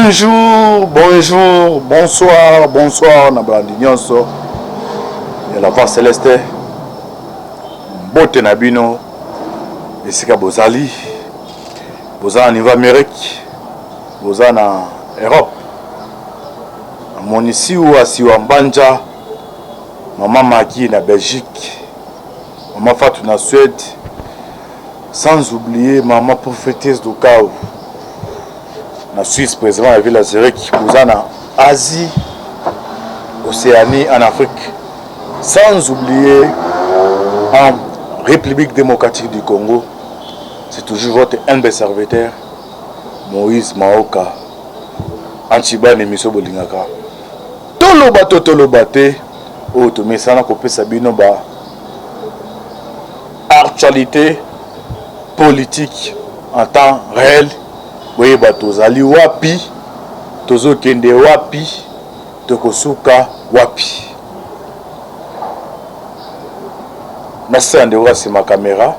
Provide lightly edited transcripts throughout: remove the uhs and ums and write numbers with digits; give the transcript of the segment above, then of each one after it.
Bonjour, bonjour, bonsoir, bonsoir, Nabrandinyoso. Et la voix céleste. Bote Nabino. Et c'est que Bozali. Bozali niveau Amérique. Bozali en Europe. Mon ici ou à Siwambanja. Maman Maki na Belgique. Maman Fatou na Suède. Sans oublier maman prophétesse du Cao. La Suisse, président de la ville de Zurich, en Asie, Océanie, en Afrique. Sans oublier en République démocratique du Congo, c'est toujours votre humble serviteur, Moïse Maoka, Antiban et Miso Bolingaka. Tolobate, Otomesana Kopé Sabino, actualité politique en temps réel. Oui, tozali wapi, tozo kende wapi, tokosuka wapi. Merci à Ndéora, c'est ma caméra.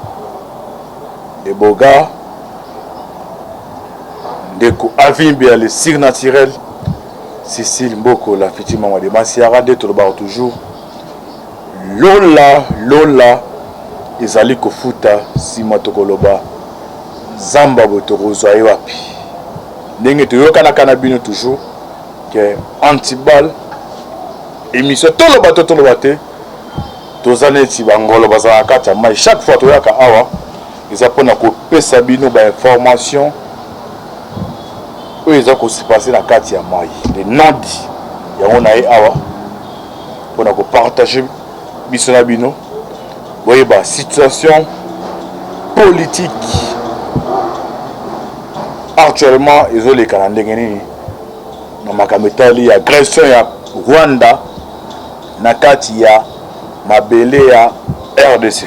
Et Boga, Ndeko Avimbi, le cire naturel. Cécile Mboko, la fille maman de Masiara, de tout le bar toujours. Lola, Ezali Kofuta, Sima Tokoloba. Zamba Botorozo wapi. Ndenge toyoka na kanabino toujours que antibal émission tolobate tozane ti bangolo bazana kata mai chaque fois toyaka awa ils apprennent ko pesa bino ba information oyo eza ko se passer na kati ya mai les nandi ya on a awa pour ko partager biso na bino voyez ba situation politique. Actuellement, ils ont les calendriers. Dans ma camétali, agression à Rwanda, Nakati ya Mabele à RDC.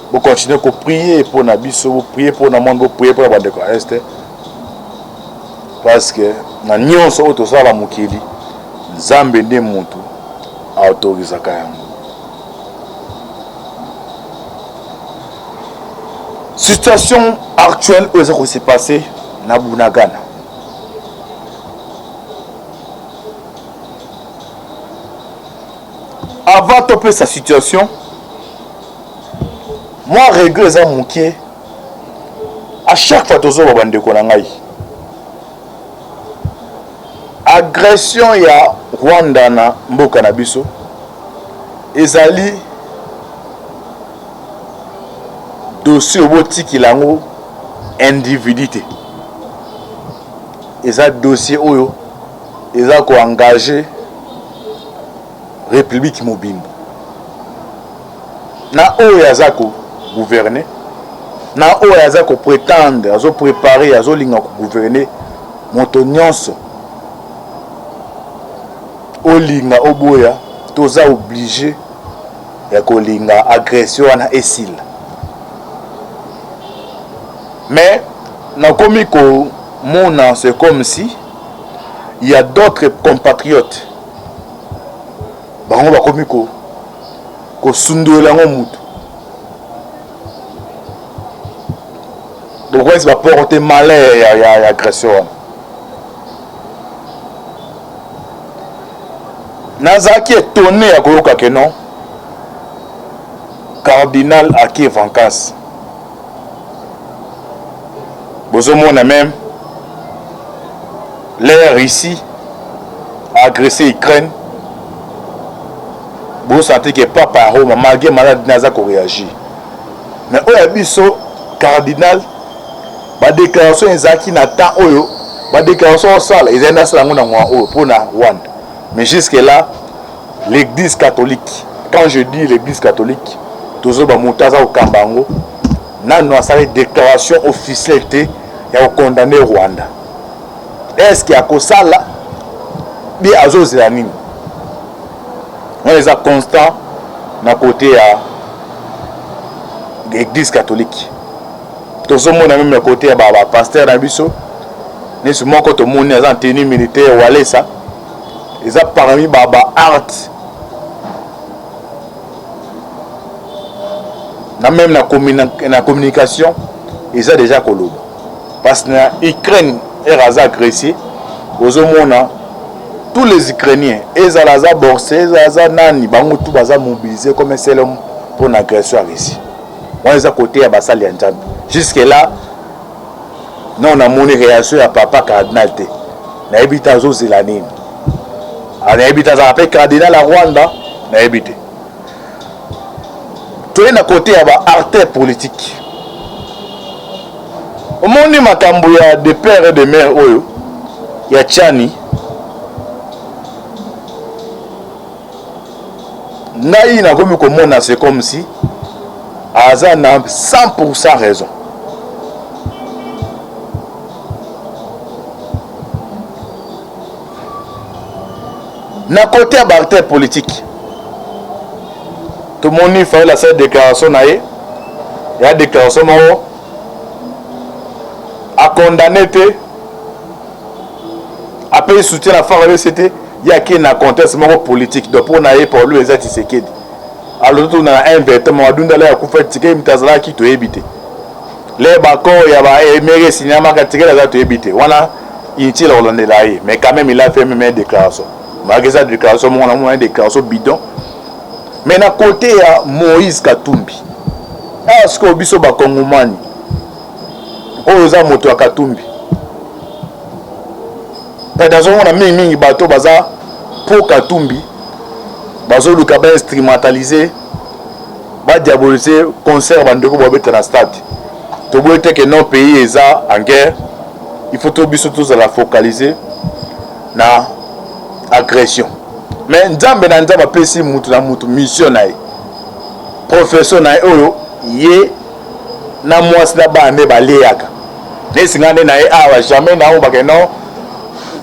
Vous continuez à prier pour Nabiso, vous priez pour le monde, vous priez pour la bande de Est. Parce que na nyonso oto sala mukili, Nzambe nde muntu autorisaka yango. Situation actuelle où ça s'est passé na Bunagana. Avant de topper sa situation, moi règle ça mouké à chaque fois tozo babande ko na ngai. Agression ya Rwanda na mboka na biso ezali dossier au boutique lango individualité. Et ça dossier oyo et ça ko engagé République Mobimbo. Na oyo yazako gouverner. Na oyo yazako prétendre, azo préparer, azo linga ko gouverner montonyonso. O linga oboya toza obligé ya ko linga agression na esil. Mais, c'est comme si il y a d'autres compatriotes. On va comme ko sundu la ngomutu. Donc ça va porter malheur à agression. Nazaki étonné à koyoka que non. Cardinal Aki Vancas. Bozomona même l'air ici a agressé l'Ukraine. Vous sentez que papa Roma malgré malade naza ko réagir. Mais au abisso cardinal ba déclaration ezaki na temps oyo ba déclaration sala ezenda sala ngona ngwa oyo pour na Rwanda. Mais jusque là l'église catholique, quand je dis l'église catholique, tozo ba mutaza au Kambango nano asali déclaration officielle ya condamner Rwanda. Est-ce qu'il y a que ça là? Bien azozela nini? On les a constant na côté à l'église catholique. Tout ce monde a même côté à pasteur Nabiso. Mais ce moment quand on est en tenue militaire ou aller ça, ils ont parmi baba art. Na même la communication, ils ont déjà coloba. parce que l'Ukraine est agressée. Aux hommes, tous les Ukrainiens, ils ont borsé, ils ont nani, tout mobilisé comme un seul homme pour une agression à Russie. On les a côté à Bassali Anjan. Jusque là, nous on a mon réaction à papa cardinal. On a habité à Zélanine. On a habité à cardinal à Rwanda. On a habité. Tout est à côté à l'artère politique. Au monde de Makambouya, de père et de mère, il y a Tchani. Naï n'a comme comment c'est comme si Azan a 100% raison. Na côté à l'artère politique. Tout le monde fait la cette déclaration. Il y a une déclaration à condamner. Après, soutien la force c'était il y a un contexte politique. Donc, pour n'aller pour lui, c'est ce qu'il dit. Alors, on a un vêtement, on a un coup de ticket, on a qui te éviter. Les bacons, il y a un mérite cinéma qui te éviter. Voilà, il tire au Hollandais là. Mais quand même, il a fait même une déclaration. Malgré cette déclaration, on a une déclaration bidon. Mais à côté, il y a Moïse Katumbi. Est-ce que vous avez un Congomani? Vous avez un moto à Katumbi. Dans ce moment, il y a bateau pour Katumbi. Bazo le cabin instrumentalisé. Ba diaboliser concert bandeko dans le stade. To boite que non pays est en guerre. Il faut tout tous à la focaliser na agression. Mais nzambe na nzambe pesi mutu na mutu mission na professeur na oyo ye na mwasi na bande baleyaka. Nesingane na awa jamais na o bakeno.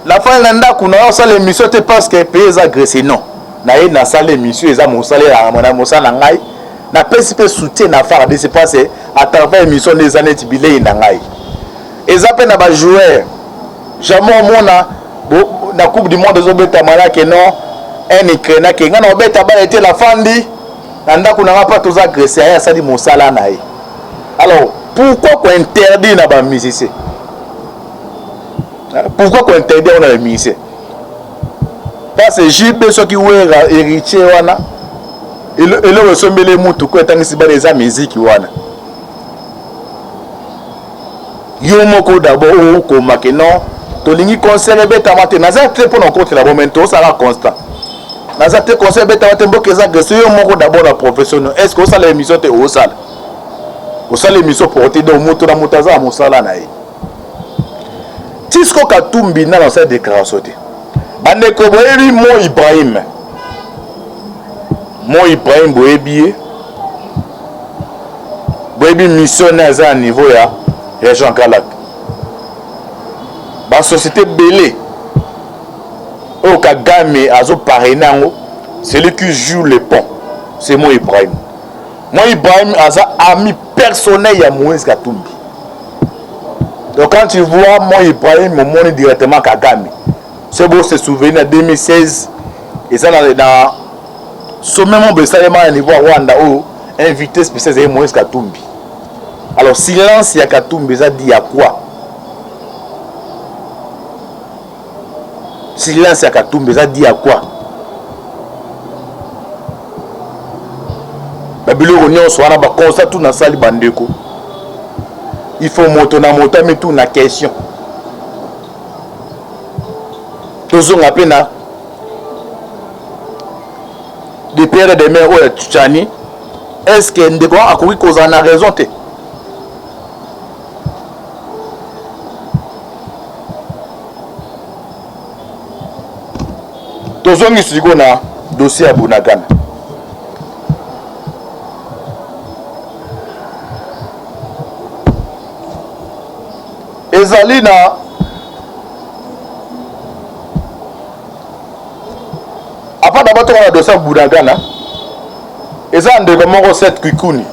La fin de l'année, on a l'émission parce que les pays sont agressés. Non. On a salle l'émission, ils ont salé à mon amour. On a pas soutien à faire de se passer à travers l'émission des années de billet. Ils ont peine à jouer. Jamais au monde, la Coupe du Monde des Obétamala qui non, un Ukrainien qui n'a pas été la fin de l'année, on n'a pas tous agressés. Ça dit mon salaire. Alors, pourquoi qu'on interdit la musique? Pourquoi qu'on interdit on a les musiciens? Parce que JB ceux qui ont héritier wana et le ressemble les moutou quoi tant que c'est pas des musique wana. Yo moko d'abord ou comme que non to lingi concert beta matin na za très pour non contre la momento ça la constant. Na za très concert beta matin boke za que yo moko d'abord la professionnel. Est-ce que ça l'émission te au salle? Au salle l'émission porter dans moto na mutaza mo sala na yi. Tisco Katumbi dans cette déclaration. Bandeko boyebi Mo Ibrahim. Mo Ibrahim boyebi. Boyebi missionnaire à niveau ya région Kalak. Ba société belé. Au Kagame azo parrainango, celui qui joue le pont, c'est Mo Ibrahim. Mo Ibrahim asa ami personnel ya Moïse Katumbi. Donc quand tu vois moi Ibrahim, mon directement Kagame. C'est beau se souvenir en 2016 et ça dans sommet mon Bessalema à niveau Rwanda où invité spécial c'est Moïse Katumbi. Alors silence il y a Katumbi ça dit à quoi? Silence il y a Katumbi ça dit à quoi? Babilo on soit na ba constat tout na sali bandeko. Il faut monter dans monter mais tout na question. Toujours à peine des pères et des mères ou Tchani. Est-ce que nous devons accourir cause en a raison? Toujours ici qu'on a dossier à Bunagana. Ezalina après d'abord on a dossier à Bunagana. Ezan de comment cette kikuni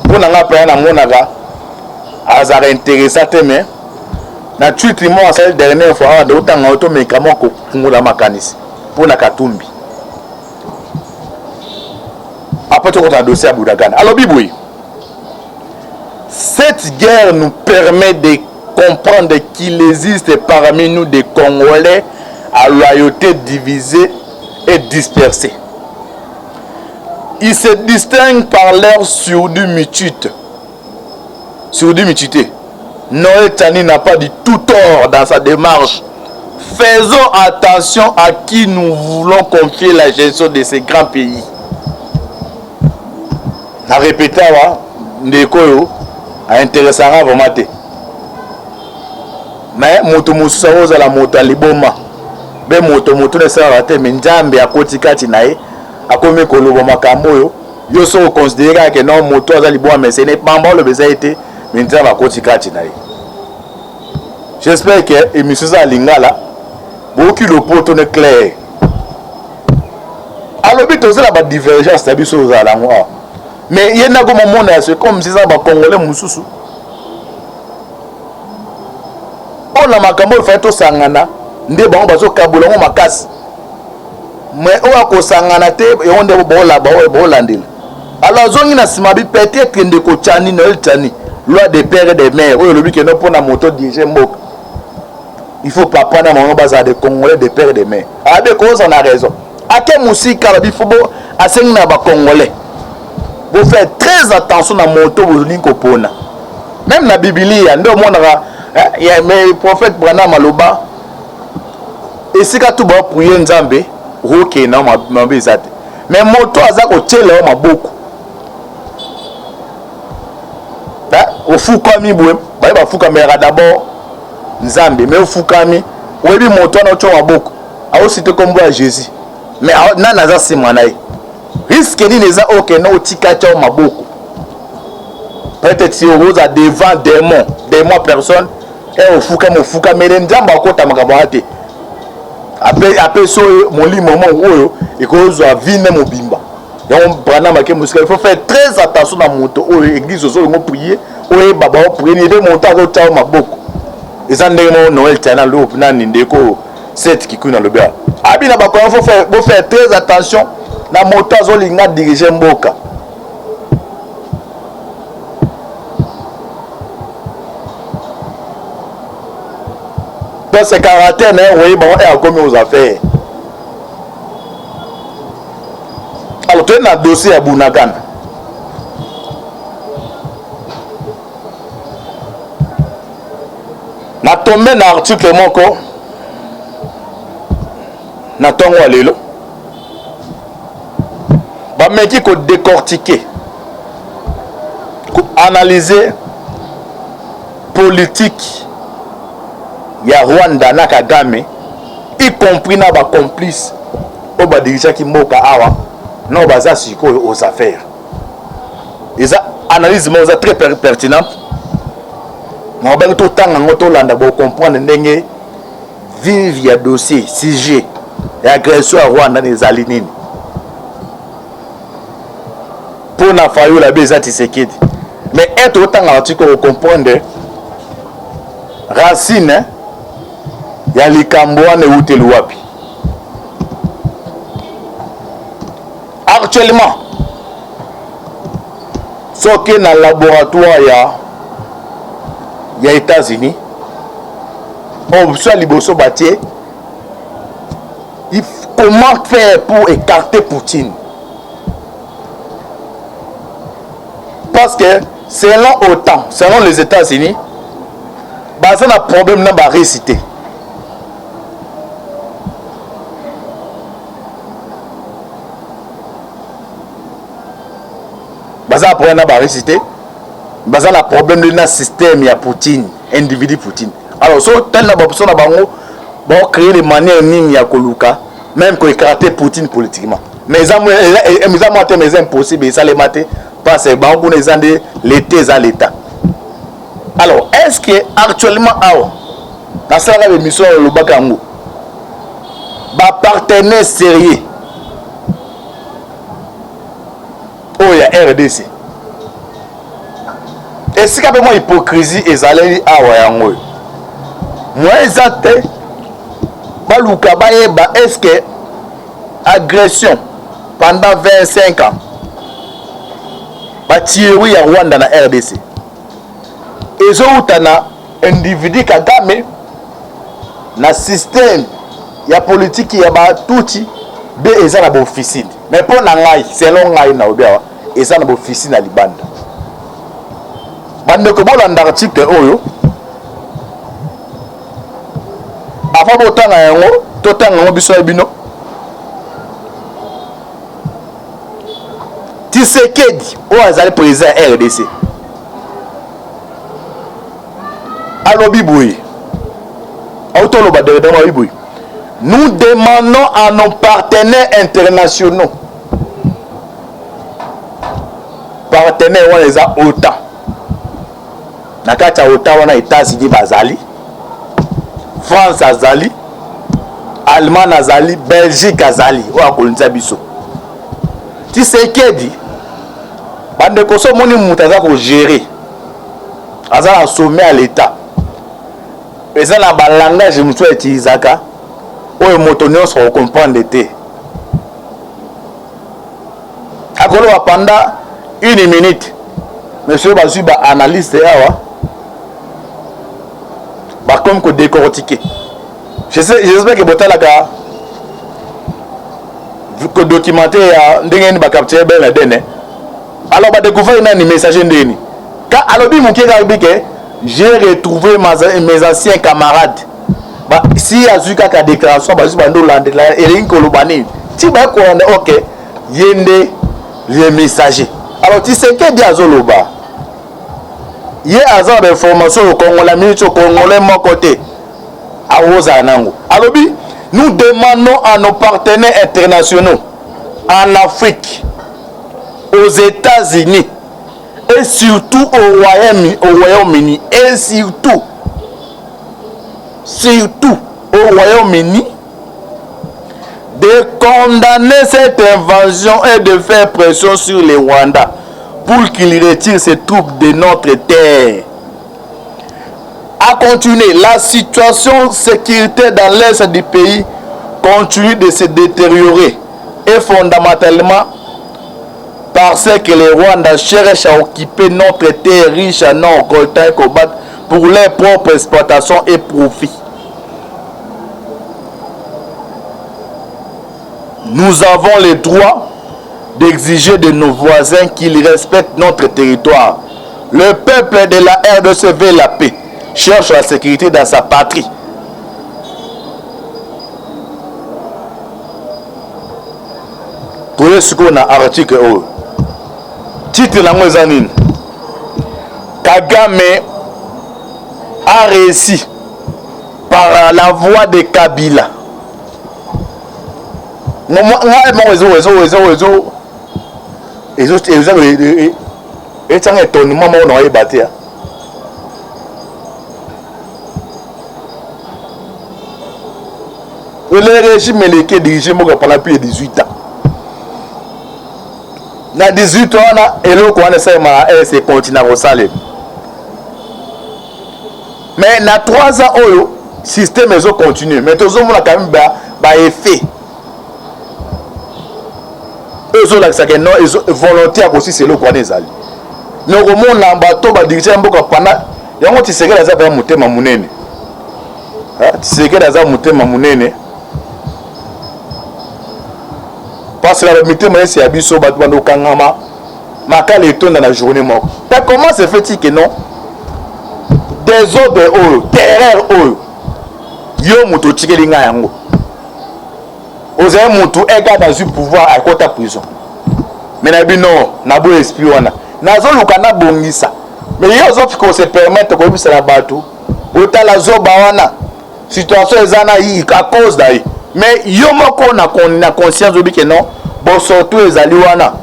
pour n'anga pas na monaga azara intéressant mais na tweet moi cette dernière fois de autant auto médicament ko fungula makanisi pour na Katumbi. Après on a dossier à Bunagana. Alors Biboui, cette guerre nous permet de comprendre qu'il existe parmi nous des Congolais à loyauté divisée et dispersée. Ils se distinguent par leur surdumitude. Noël Tani n'a pas du tout tort dans sa démarche. Faisons attention à qui nous voulons confier la gestion de ces grands pays. A répété, Ndekoyo a intéressé vraiment. Mais moto mususa la moto aliboma. Be moto ne sera te menjambe akotikati nae. Akomi kolobo makambo yo. Yo so considérer que non moto azali bon mais ce n'est pas bon le besoin été menjambe akotikati nae. J'espère que émission ça lingala beaucoup le poto ne clair. Alors bito la ba divergence tabi so za la moi. Mais il y a un moment c'est comme si ça va congolais mususu. On a makambo fait to sangana nde bango bazo kabula ngo makasi. Mais on a ko sangana te et on de bolandela. Alors zongi na simabi peut-être que ndeko tchani Noël Tani loi des pères et des mères oyo lobi que non pour na moto diriger mboka. Il faut pas prendre mon bazar de Congolais des pères et des mères. Avec cause on a raison. À quel musique il faut à na ba Congolais. Vous faites très attention à moto bozuli kopona. Même la Bible il y a mais prophète Branham Maloba et si ka tout ba prier Nzambe roke na mabezate. Mais moto azako tchela maboko. Au fukami boué, ba fukamera d'abord Nzambe mais au fukami webi moto na tcho maboko. A aussi te comme Jésus. Mais na naza simanaï. Risque ni les a ok no tikacha maboko. Peut-être si on a devant démons personnes et au fuka mais Nzamba kota makabate. Après so moli moment oyo et cause a vie même obimba. Donc prendre ma musique il faut faire très attention na moto o église zo ngo prier o baba o prier ni de monta ko tao maboko. Ezande mo Noël Tana lo na ndeko set kikuna lo bia. Abina ba ko faut faire très attention na moto zo linga diriger mboka. Dans ce caractère oui bon est comme aux affaires. Alors tu as un dossier à Bunagana. Na tombé dans l'article moko na tongo lelo ba meki ko décortiquer ko analyser politique ya Rwanda na Kagame y compris na ba complice o ba dirija ki moka awa non baza siko aux affaires. Ils analyse mo za très pertinente. Moi ben tout temps ngoto landa bo comprendre ndenge vive ya dossier sujet ya agression à Rwanda les alinini. Pour na fayo la beza Tshisekedi. Mais être autant article comprendre racine ya likambo wana uteli wapi. Actuellement soki na laboratoire ya États-Unis on soit liboso batie comment faire pour écarter Poutine, parce que selon OTAN, selon les États-Unis baza na problème na ba récité. Baza après na ba récité. Baza na problème de na système ya Poutine, individu Poutine. Alors so tel na ba personne bango bon créer les manières nini ya koluka même ko écarter Poutine politiquement. Mais ça c'est impossible ça les mater parce que bango les ande l'état à l'état. Alors est-ce que actuellement dans cette émission le bakango ba partenaire sérieux oh ya RDC. Est-ce qu'il y a une hypocrisie et zaleli awa yango? Moi ezate baluka bayeba est-ce que agression pendant 25 ans ba tirer ya Rwanda na RDC ezo utana individu Kagame na système ya politique ya batuti be eza na officine mais pour na ngai selon ngai na obia eza na officine na libanda bande ko bolanda article oyo avant botanga yango totanga yango biso ya bino Tshisekedi oyo azali président RDC alobi boye autoloba directement boye. Nous demandons à nos partenaires internationaux, partenaires on les a OTAN, nakata OTAN on a États-Unis bazali, France azali, Allemagne azali, Belgique azali, on a kolonisa biso. Tshisekedi, bande koso moni mutaza ko gérer, azala sommet à l'État. Et ça na balangage mutu utilisaka. Oyo moto nyonso comprendre te akolo pendant 1 minute monsieur bazui ba analyste yawa ba comme que décortiquer j'espère que botalaka vu que documentaire ya ndenge ni ba capturer ben la donne alors ba découvrir na ni message ndeni ka alobi mukeka bike j'ai retrouvé mes anciens camarades. Si azuka ka déclaration bazu bando landela elingi kolobani ti ba ko OK yende les messagers alors tu sais que dia zoloba ye azan d'information au Congo la minute au Congolais mon côté a oza nango alobi nous demandons à nos partenaires internationaux en Afrique aux États-Unis et surtout au Royaume-Uni et surtout au Royaume-Uni de condamner cette invasion et de faire pression sur les Rwandais pour qu'ils retirent ces troupes de notre terre. À continuer, la situation sécuritaire dans l'est du pays continue de se détériorer et fondamentalement parce que les Rwandais cherchent à occuper notre terre riche en or, coltan et cobalt pour leurs propres exploitations et profits. Nous avons le droit d'exiger de nos voisins qu'ils respectent notre territoire. Le peuple de la RDC veut la paix, cherche la sécurité dans sa patrie. Pour ce qu'on a article haut. Titre la moisonine. Kagame a réussi par la voix de Kabila. Le régime est dirigé pendant plus de 18 ans. Dans 18 ans, c'est continue à saler. Mais dans 3 ans, le système est continu. Mais tout le monde a quand même un effet. Eux ont volontaire aussi, c'est le quoi des alliés. Nous remontons dans le bateau, nous dirigeons pendant. Il y a un petit secret dans le mouté mamounene. Secret dans le mouté mamounene. Parce que la mouté mamounene, c'est abisso, batouano kangama. Makal est dans la journée mort. Comment se fait-il que non? Des ordres haut, terreur haut. Yo mouto tchikelinga yango. Ozaye moutou ega dans le pouvoir à côté de la prison. Mais nabi non, nabo espiona. Nazo lukana bongisa. Mais yo zo fiko se permettre ko bisa la batou. Otala zo bawana. Situation ezana yi à cause d'aïe. Mais yo moko na conscience obi que non, bon surtout ezali wana.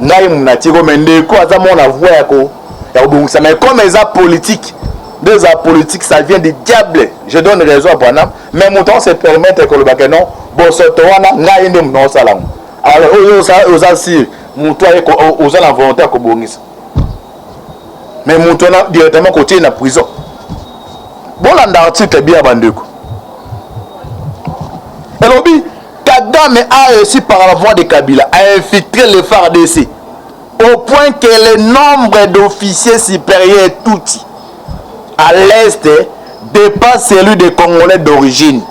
Ngai munatiko mende ko azamo na voix yako. Ya bongisa mais comme eza politique. Deux politique, ça vient du diable. Je donne raison à Branham. Mais mon temps se permettre que le bac non. Bon, ce temps-là, n'a rien de mon salam. Alors, aux assis, mon toit est aux la volonté que bonus. Mais mon toit directement côté de la prison. Bon, l'article est bien abandonné. Et l'objet, Kagame a réussi par la voix de Kabila à infiltrer le FARDC au point que le nombre d'officiers supérieurs est tout. à l'est dépasse celui des Congolais d'origine.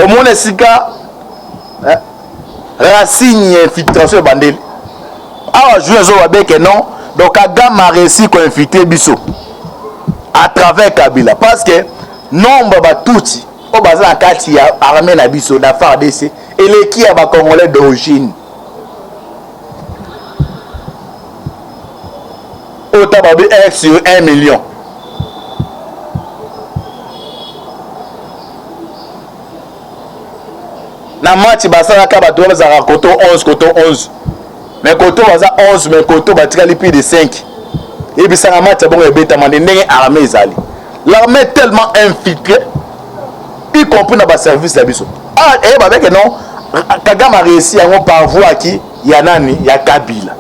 Au monde esika racine infiltration bandeli. Ah je zo avec non donc Kagame a réussi à infiltrer biso à travers Kabila parce que nombre ba touti au bazala kati ya armée na biso na FARDC et les qui a ba Congolais d'origine. Au tababi X sur 1 million. Na match basala ka ba dola za koto 11 mais koto baza 11 mais koto batikali plus de 5 et puis ça match bon ebeta mande ndenge armée ezali l'armée tellement infiltrée y compris dans ba service la biso ah et ba avec non Kagame a réussi à par voie qui ya nani ya Kabila.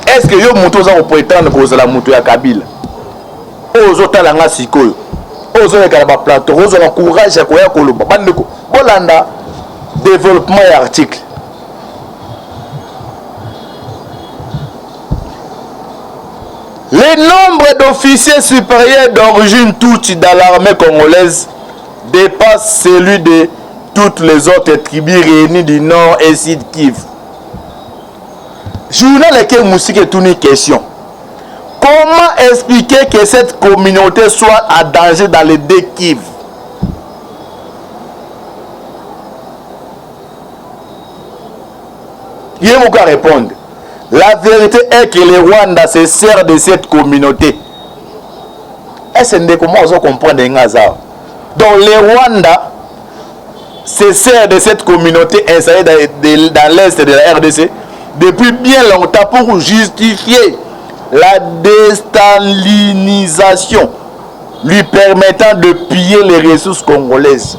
Est-ce que yo muto za prétendre que la muto ya Kabila ozo talanga sikoyo ozo lekala ba plateau ozo na courage ya koya koloba bandeko bolanda développement et article. Le nombre d'officiers supérieurs d'origine Tutsi dans l'armée congolaise dépasse celui de toutes les autres tribus réunies du Nord et Sud Kivu. Journal lequel musique est une question. Comment expliquer que cette communauté soit en danger dans les deux Kivu? Il y a beaucoup à répondre. La vérité est que les Rwandais se servent de cette communauté. Est-ce que comment on comprend les Ngazar? Donc les Rwandais se servent de cette communauté installée dans l'est de la RDC depuis bien longtemps pour justifier la déstalinisation lui permettant de piller les ressources congolaises.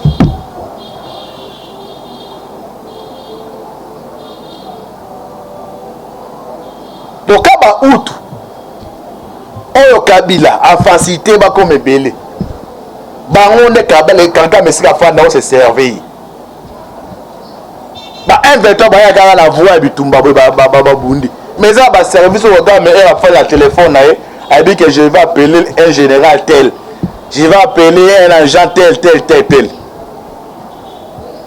Donc kaba outu oyo Kabila a facilité ba comme belé bango nde Kabila kanga mesika fanda on se servir ba inventeur ba ya kala la voix bitumba ba bundi mais ça ba service au gars mais elle a fait la téléphone a dit que je vais appeler un général tel, je vais appeler un agent tel.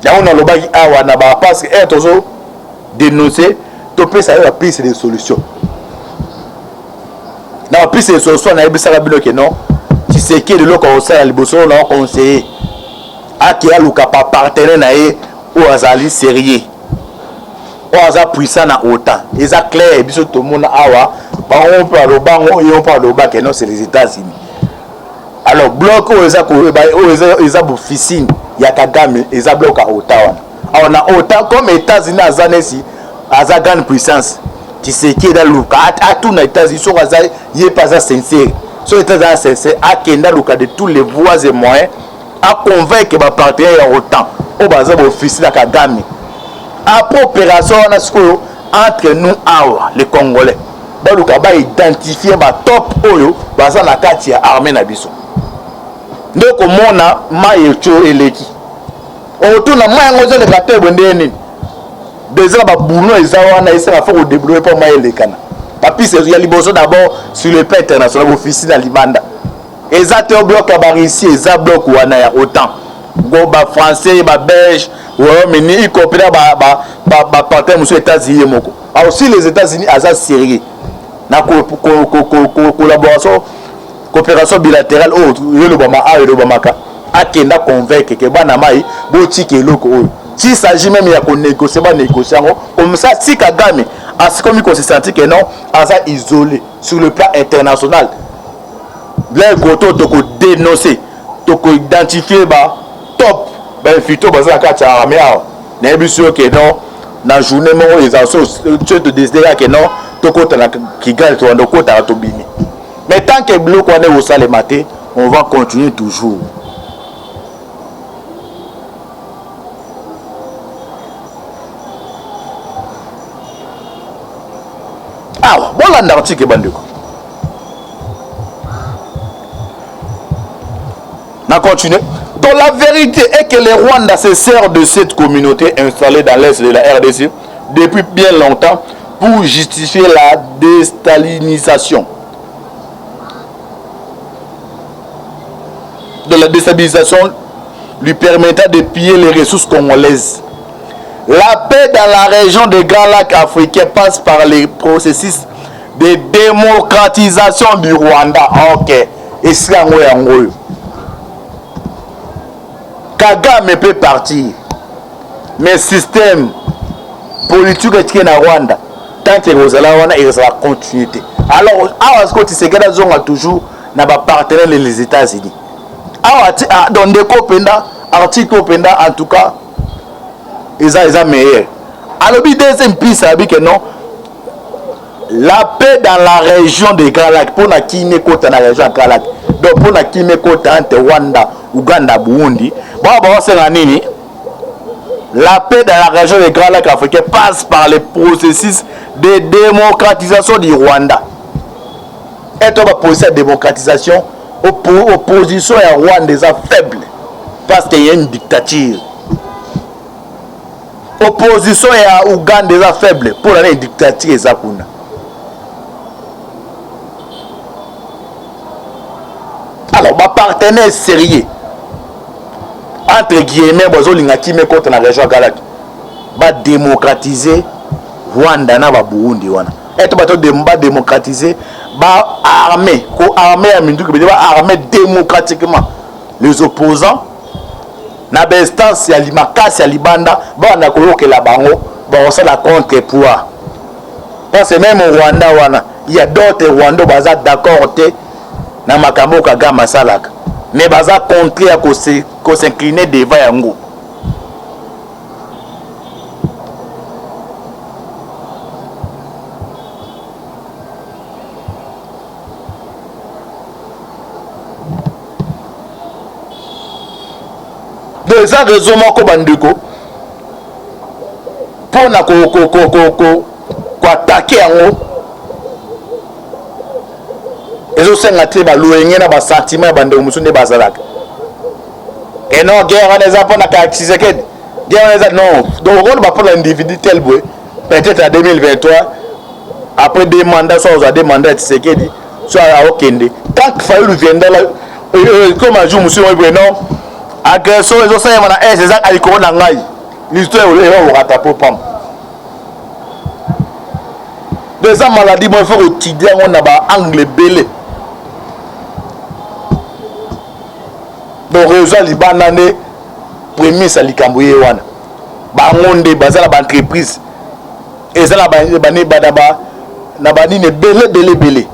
Là on a le bagi awa na ba parce que est toujours dénoncer to peut ça la piste des solutions. Na piste des solutions na ebisa bino que non tu sais que de l'autre conseil à liboso na conseiller a qui a luka pa partenaire na e ou azali sérieux. Oza puissant na autant. Ils a clair biso tout monde awa on peut le bango et on peut le bas que non c'est les États-Unis. Alors bloc oza ko oza officine ya Kagame eza bloc à Ottawa. Alors na autant comme États-Unis azanesi aza grande puissance. Tu sais qui dans le cas à tout les États-Unis sont y est pas sincère. Sont États-Unis sincère à kenda le cas de tous les voies et moyens à convaincre ba partenaire autant au bazar officine à Kagame. Après opération entre nous les Congolais baluka ba identifier ba top oyo baza na kati ya armée na biso ndeko mona mayecho eleki otuna mayango zo le kate bondeni déjà ba buno ezawana esera faut débrouiller pour mayelekana papi c'est ya liboso d'abord sur le plan international officier na libanda ezate bloc ba Russie eza bloc wana ya autant go ba français ba belge Royaume-Uni y compris ba partenaire monsieur États-Unis moko aussi les États-Unis asa sérieux na collaboration coopération bilatérale le bama a le bamaka akenda convaincre que bana mai boti ke loko oyo si s'agit même ya ko négocier ba négocier comme ça si Kagame a comme il se sentit que non asa isolé sur le plan international les goto to ko dénoncer to ko identifier ba top ben fito baza ka cha armée na biso que non na journée mo les assos tu te décider que non to kota na Kigali to ndo kota to bini mais tant que bloc on est au salle matin on va continuer toujours. Ah voilà l'article bandeko na continuer. Donc la vérité est que les Rwandais se servent de cette communauté installée dans l'est de la RDC depuis bien longtemps pour justifier la déstalinisation. De la déstabilisation lui permettant de piller les ressources congolaises. La paix dans la région des Grands Lacs africains passe par les processus de démocratisation du Rwanda. Ok. Et c'est un peu. Kagame peut partir. Mais système politique est en Rwanda. Tant que vous allez Rwanda, il sera continuité. Alors, à ce que tu sais que nous avons toujours nos partenaires les États-Unis. Dans des copenda, article copenda, en tout cas, ils sont meilleurs. Alors, deuxième piste, c'est que non. La paix dans la région des Grands Lacs, pour la Kine Kota dans la région des Grands Lacs, donc pour la Kine Kota entre Rwanda, Ouganda, Burundi, c'est la nini. La paix dans la région des Grands Lacs africains passe par le processus de démocratisation du Rwanda. Et on va processus de démocratisation, opposition à Rwanda est faible parce qu'il y a une dictature. Opposition à Ouganda est faible pour la dictature est zakuna. Alors, ma partenaire sérieux entre guillemets, contre la région Galak va démocratiser Rwanda na Burundi wana. Et to va démocratiser, va armer, armer démocratiquement les opposants. Na bestance ya limakasi ya libanda, ba na koloke la bango, ba on la contre pouvoir. Parce que même au Rwanda wana, il y a d'autres Rwandais baza d'accord te na makambo Kagame salaka. Mais baza contre à qu'on s'incliner devant yango. Deux ans de zomo ko bandeko pour na ko attaquer yango. Ezo senga te ba loyenye na ba sentiment bande musunde bazalaka. Et non guerre on les a pas na Tshisekedi. Guerre on les a non. Donc on va prendre l'individu tel boy. Peut-être en 2023 après des mandats soit aux mandats de Tshisekedi soit à Okende. Tant que Fayulu viendra là comme un jour monsieur non agression ezo senga na c'est ça aliko na ngai. L'histoire est au ratapo pam. Des maladies moi faut étudier on a ba angle belé. Donc réseau libana ne premier salikamboye wana ba ngonde bazala ba entreprise ezala ba badaba na banine belé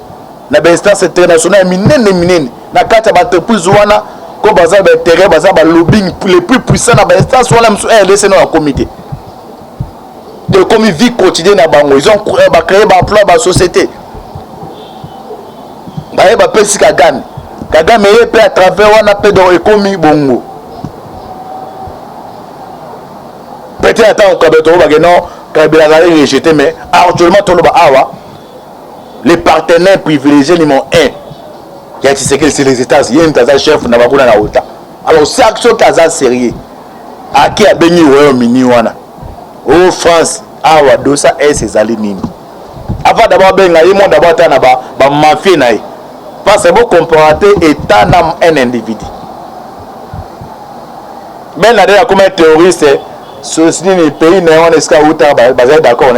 na ba instance internationale minene na kata ba entreprise wana ko bazala ba intérêt bazala ba lobbying les plus puissants na ba instance wana mso RDC na comité de comme vie quotidienne na bango ils ont créé ba emploi ba société ba pesi Kagame peut à travers on appelle de économie bongo. Peut-être attends Kabeto va non Kabila va rejeter mais actuellement tout le awa les partenaires privilégiés numéro 1 il y a c'est les États-Unis il y a un chef na bakuna na ota. Alors c'est action kaza sérieux à qui a béni Royaume-Uni wana au France awa dosa et ses alliés nini avant d'abord benga yimo d'abord ta na ba mafia na parce que vous comparez état dans un individu. Mais là, comme un terroriste, ceci n'est pas pays néant est-ce que d'accord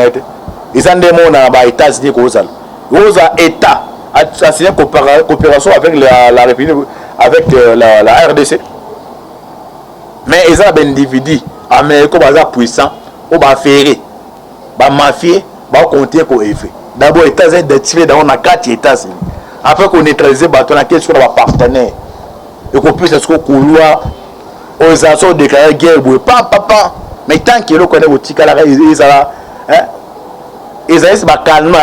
ils ont des mots dans les États-Unis ils ont État a signé coopération avec la République avec la RDC. Mais ils ont des individus américains puissants ou ferré, mafieux, compter pour effet. D'abord, les États-Unis d'activer dans 4 États-Unis. Après qu'on neutralise les bâtons, quels sont nos partenaires et qu'on puisse être couloir aux actions déclarées guerre. Papa, mais tant qu'ils connaissent au Tikala, ils ont calme.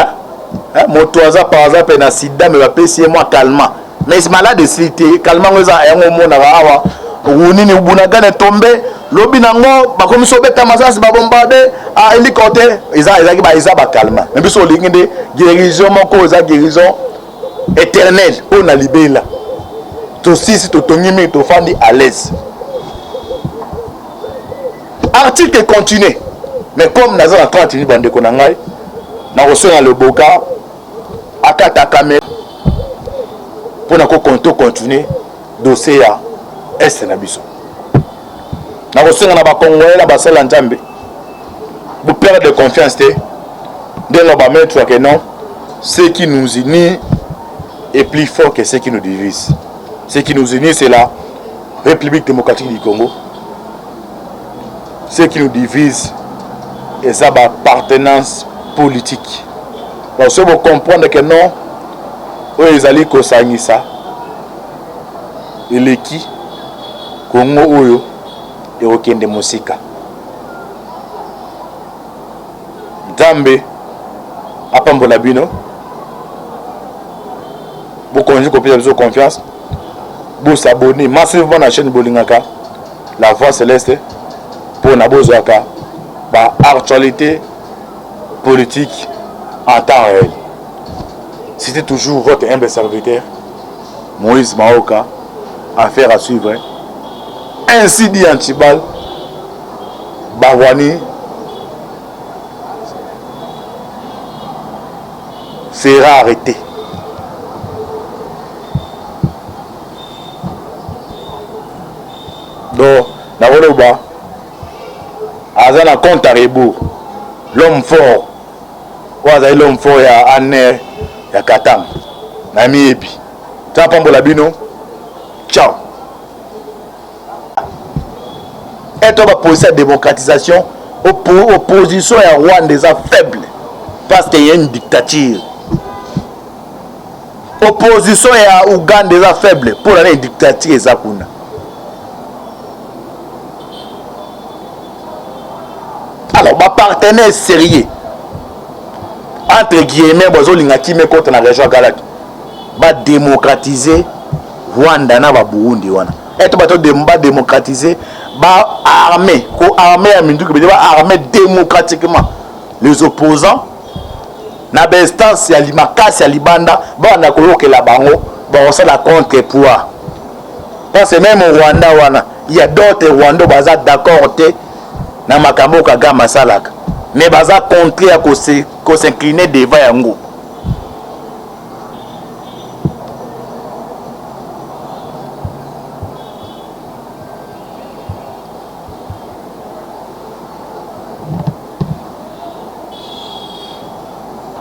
Mon toisa par exemple, un sida, mais va payer moi calme. Mais c'est malade de cité, calme, ils ont un moment à Rounini ou Bunagan est tombé, l'obinango, ma commission Betamasa, c'est pas bombardé, à hélicoptère, ils ont calme. Mais puis sur les guérison, mon cause à guérison. Éternel, on a libéré là. Tout si tout tongimi, tout fandi à l'aise. Article continue. Mais comme nous avons 30 minutes de konangai, na le boka akata caméra pour na continuer dossier ya est na biso na na ba congolais na ba sala nzambe vous perdre de confiance de la mettre que non ce qui nous unit est plus fort que ce qui nous divise. Ce qui nous unit, c'est la République démocratique du Congo. Ce qui nous divise, et ça, appartenance politique. Donc, si vous comprenez que non, ils allaient consigner ça. Et les qui, Congo Oyo, et aucun de Mosika. Zambe, à Pambolabino. Vous connaissez que confiance. Vous s'abonnez massivement à la chaîne Bolingaka, La Voix Céleste, pour Nabozaka, actualité politique en temps réel. C'était toujours votre humble serviteur, Moïse Maoka, affaire à suivre. Ainsi dit Antibal, Bawani sera arrêté. Donc, Naboloba, Azana compte à rebours, l'homme fort, Waza l'homme fort ya Anne, ya Katam, Nami Ebi. Tapambola Bino, ciao. Et on va poser la démocratisation, opposition à Rwanda des faible, parce qu'il y a une dictature. Opposition à Ouganda des faible, pour la dictature et Zakuna. Alors, ma partenaire sérieux, entre guillemets, Bozolinga me contre la région Galak, va démocratiser Rwanda na Burundi wana. Et on va démocratiser, va armer, armer armer démocratiquement les opposants. Na bestance ya limakasi ya libanda, ba na koloke la bango, ba on la contre pouvoir. Parce que même au Rwanda wana, il y a d'autres Rwandais baza d'accord te na makambo Kagame salaka. Mais baza contre à ko s'incliner devant yango.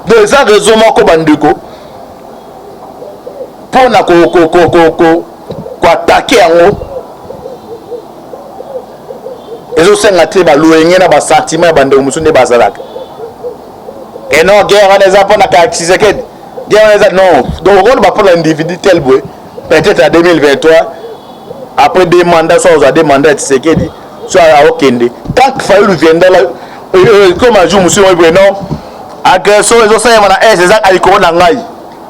Deux ans raison moko bandeko pour na ko attaquer yango. Ezo senga te ba luenge na ba sentiment bandeko musunde bazalaka. Et non guerre les apona ka Tshisekedi. Guerre les non. Donc on va prendre l'individu tel boy. Peut-être en 2023 après des mandats soit aux des mandats Tshisekedi soit à Okende. Tant que Fayulu viendra là comme un jour monsieur non agression ezo senga na c'est ça aliko na ngai.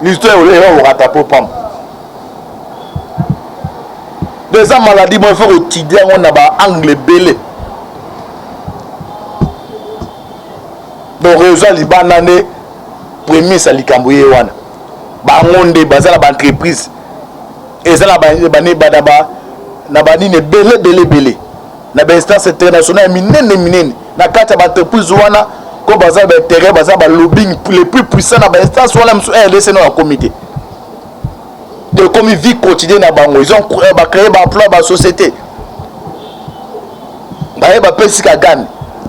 L'histoire est rattraper pam. Des maladies moi faut étudier on a ba angle belé. Donc réseau libanane premier ça likamboye wana ba ngonde bazala ba entreprise ezala ba badaba na banine belé na ba instance internationale minene na kata ba entreprise wana ko bazala ba terrain bazala ba lobbying les plus puissants na ba instance wana mso RDC no comité de comme vie quotidienne na bango ils ont créé ba emploi ba société ba pesi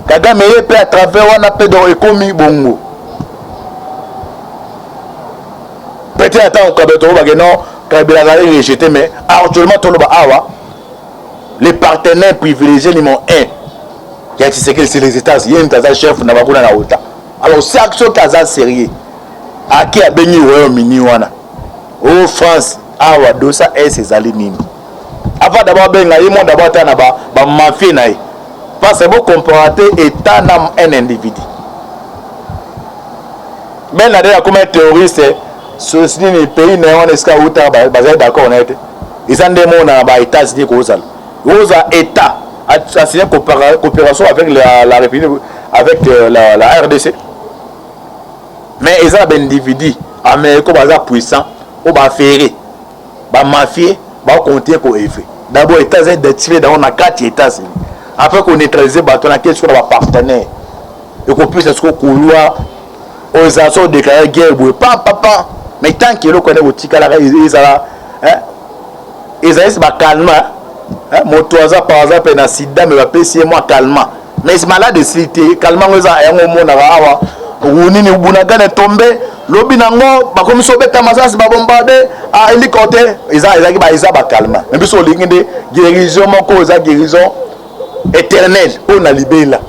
Kagame peut à travers wana pe dans économie bongo. Peut-être attends Kabeto ba non Kabila va rejeter mais actuellement tout le awa les partenaires privilégiés numéro 1 qui a c'est les États-Unis il y a un chef na bakuna na ota. Alors c'est action kaza sérieux. Aki a béni Royaume-Uni wana. Oh France awa dosa ses alinini. Avant d'abord benga yimo d'abord ta na ba mafia na parce que vous comparez état dans un individu. Mais là, comme un terroriste, ce n'est pas pays néant est d'accord. Ils ont des mots dans les États-Unis. Ils ont État a signé une coopération avec la République, avec la RDC. Mais ils ont des individus américains puissants, ils ont ferré, ils ont mafié, ils ont compté pour effet. D'abord, les États-Unis sont détruits dans 4 États-Unis. Après qu'on neutralise bateau na question de partenaire et qu'on puisse est-ce qu'on couloir aux assos déclaré guerre papa mais tant que le connaît boutique là ils là ils ont calme motoaza par exemple na sida mais va payer moi calmant mais c'est malade de cité calmant aux a un moment awa unini ubunagane tombe lobi nango bakomi sobeta masasi ba bombarder a hélicoptère ils a ba calmant mais biso lingende guérison moko za guérison éternelle on a libéla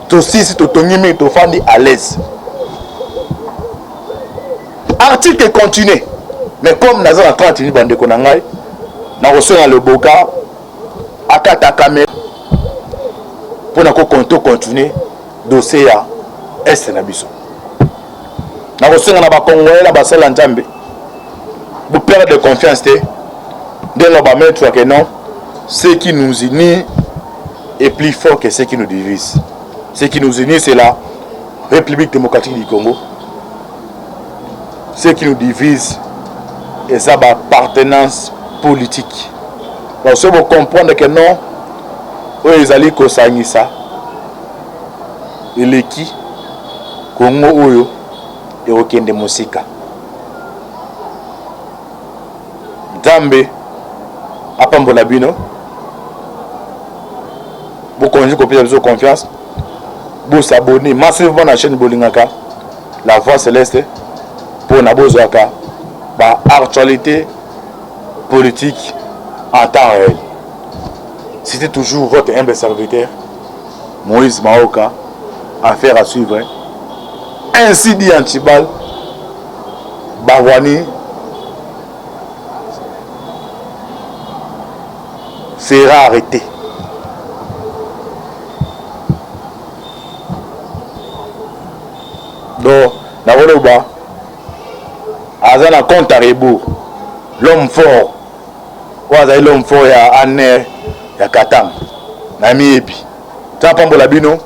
to sisi to tongimi to fandi à l'aise. Article continue mais comme naza na 30 minutes bande ko na ngai na reçoit le boka akata caméra pour na ko continuer dossier ya est na biso na reçoit na ba congolais na ba sala nzambe vous perdre de confiance te de no ba mettre que non ce qui nous unit est plus fort que ce qui nous divise. Ce qui nous unit c'est la République démocratique du Congo. Ce qui nous divise est sa appartenance politique. Donc, si vous comprenez que non, ils allaient kosangi ça, et les qui, Congo Oyo, et aucun de Mosika. Zambe, Apambolabino, vous connaissez copier confiance, vous s'abonnez massivement à la chaîne Bolingaka, La Voix Céleste, pour Nabozaka, par actualité politique en temps réel. C'était toujours votre humble serviteur, Moïse Maoka, affaire à suivre. Ainsi dit Antibal, Bawani sera arrêté. Donc, Naroba, Azana compte à rebours, l'homme fort, l'homme fort, il y a Anne, il y a Katam, Nami Epi. Tu as pas Bolabino?